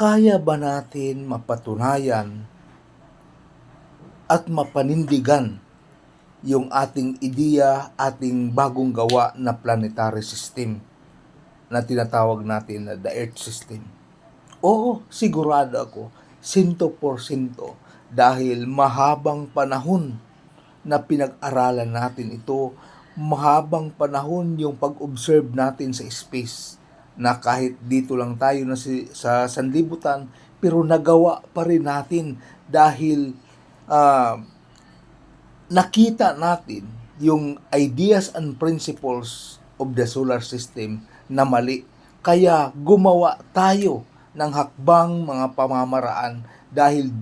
kaya ba natin mapatunayan at mapanindigan yung ating ideya, ating bagong gawa na planetary system na tinatawag natin na the Earth System? Oo, sigurado ako, 100%, dahil mahabang panahon na pinag-aralan natin ito, mahabang panahon yung pag-observe natin sa space, na kahit dito lang tayo na sa sanlibutan, pero nagawa pa rin natin dahil uh, nakita natin yung ideas and principles of the solar system na mali. Kaya gumawa tayo ng hakbang mga pamamaraan dahil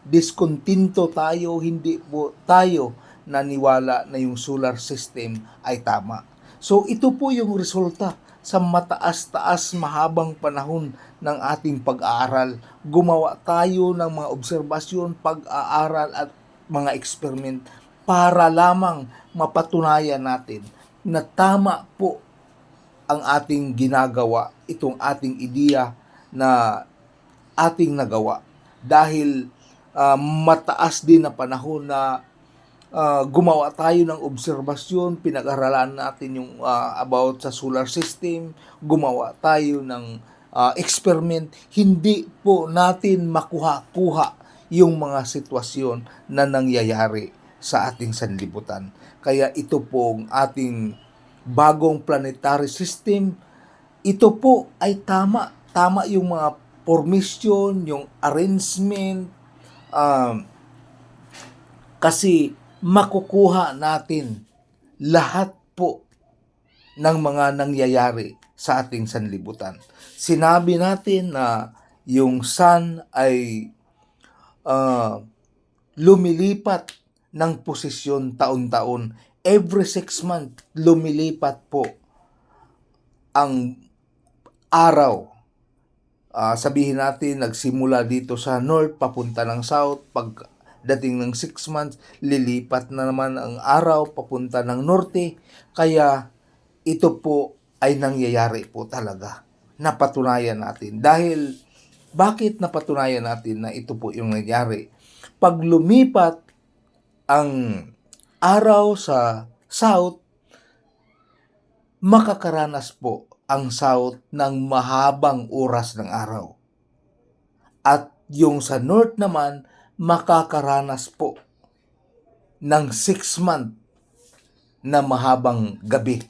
discontinto tayo, hindi po tayo naniwala na yung solar system ay tama. So ito po yung resulta sa mataas-taas mahabang panahon ng ating pag-aaral. Gumawa tayo ng mga obserbasyon, pag-aaral at mga experiment para lamang mapatunayan natin na tama po ang ating ginagawa, itong ating ideya na ating nagawa. Dahil mataas din na panahon na gumawa tayo ng obserbasyon, pinag-aralan natin yung about sa solar system, gumawa tayo ng experiment, hindi po natin makuha-kuha yung mga sitwasyon na nangyayari sa ating sanlibutan. Kaya ito pong ating bagong planetary system, ito po ay tama. Tama yung mga formation, yung arrangement, kasi makukuha natin lahat po ng mga nangyayari sa ating sanlibutan. Sinabi natin na yung sun ay lumilipat ng posisyon taon-taon. Every 6 months, lumilipat po ang araw. Sabihin natin, nagsimula dito sa north, papunta ng south. Pagdating ng 6 months, lilipat na naman ang araw, papunta ng norte. Kaya ito po ay nangyayari po talaga. Napatunayan natin. Dahil, bakit napatunayan natin na ito po yung nangyayari? Pag lumipat ang araw sa south, makakaranas po ang south ng mahabang oras ng araw. At yung sa north naman, makakaranas po ng 6 month na mahabang gabi.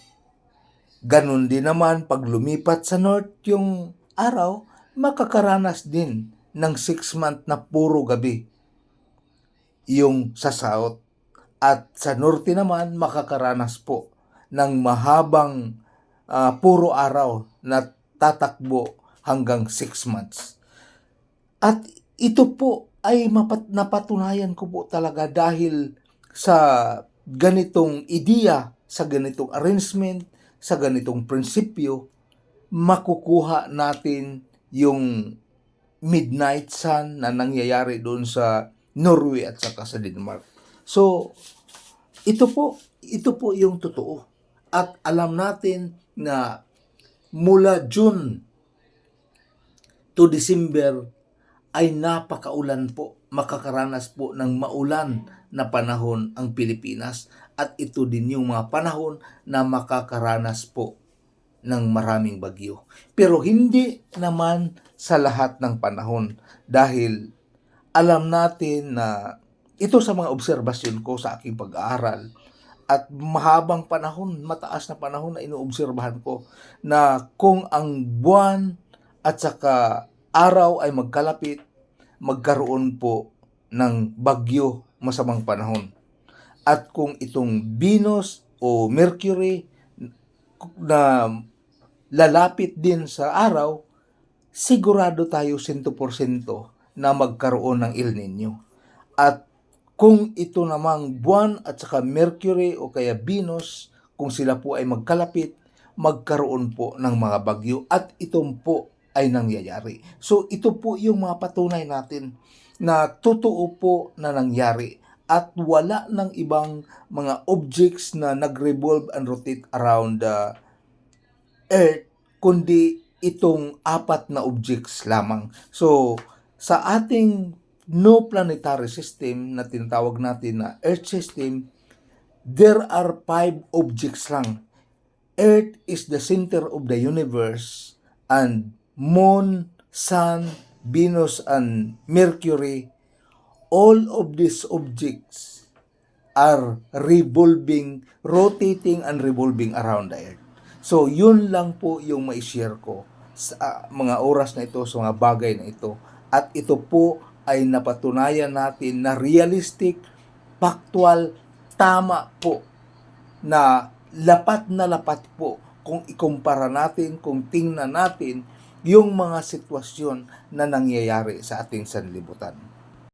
Ganun din naman, pag lumipat sa north yung araw, makakaranas din ng 6 month na puro gabi yung sa south. At sa norte naman, makakaranas po ng mahabang puro araw na tatakbo hanggang 6 months. At ito po ay napatunayan ko po talaga dahil sa ganitong ideya, sa ganitong arrangement, sa ganitong prinsipyo, makukuha natin yung midnight sun na nangyayari doon sa Norway at saka sa Denmark. So, ito po yung totoo. At alam natin na mula June to December ay napakaulan po. Makakaranas po ng maulan na panahon ang Pilipinas. At ito din yung mga panahon na makakaranas po ng maraming bagyo. Pero hindi naman sa lahat ng panahon. Dahil alam natin na ito sa mga obserbasyon ko sa aking pag-aaral at mahabang panahon, mataas na panahon na inoobserbahan ko na kung ang buwan at saka araw ay magkalapit, magkaroon po ng bagyo, masamang panahon. At kung itong Venus o Mercury na lalapit din sa araw, sigurado tayo 100% na magkaroon ng El Nino. At kung ito namang buwan at saka Mercury o kaya Venus, kung sila po ay magkalapit, magkaroon po ng mga bagyo at itong po ay nangyayari. So ito po yung mga patunay natin na totoo po na nangyari at wala ng ibang mga objects na nag-revolve and rotate around the Earth, kundi itong apat na objects lamang. So, sa ating no planetary system na tinatawag natin na Earth system, there are 5 objects lang. Earth is the center of the universe, and Moon, Sun, Venus, and Mercury, all of these objects are rotating and revolving around the Earth. So, yun lang po yung mai-share ko sa mga oras na ito, sa mga bagay na ito. At ito po ay napatunayan natin na realistic, factual, tama po, na lapat po kung ikumpara natin, kung tingnan natin yung mga sitwasyon na nangyayari sa ating sanlibutan.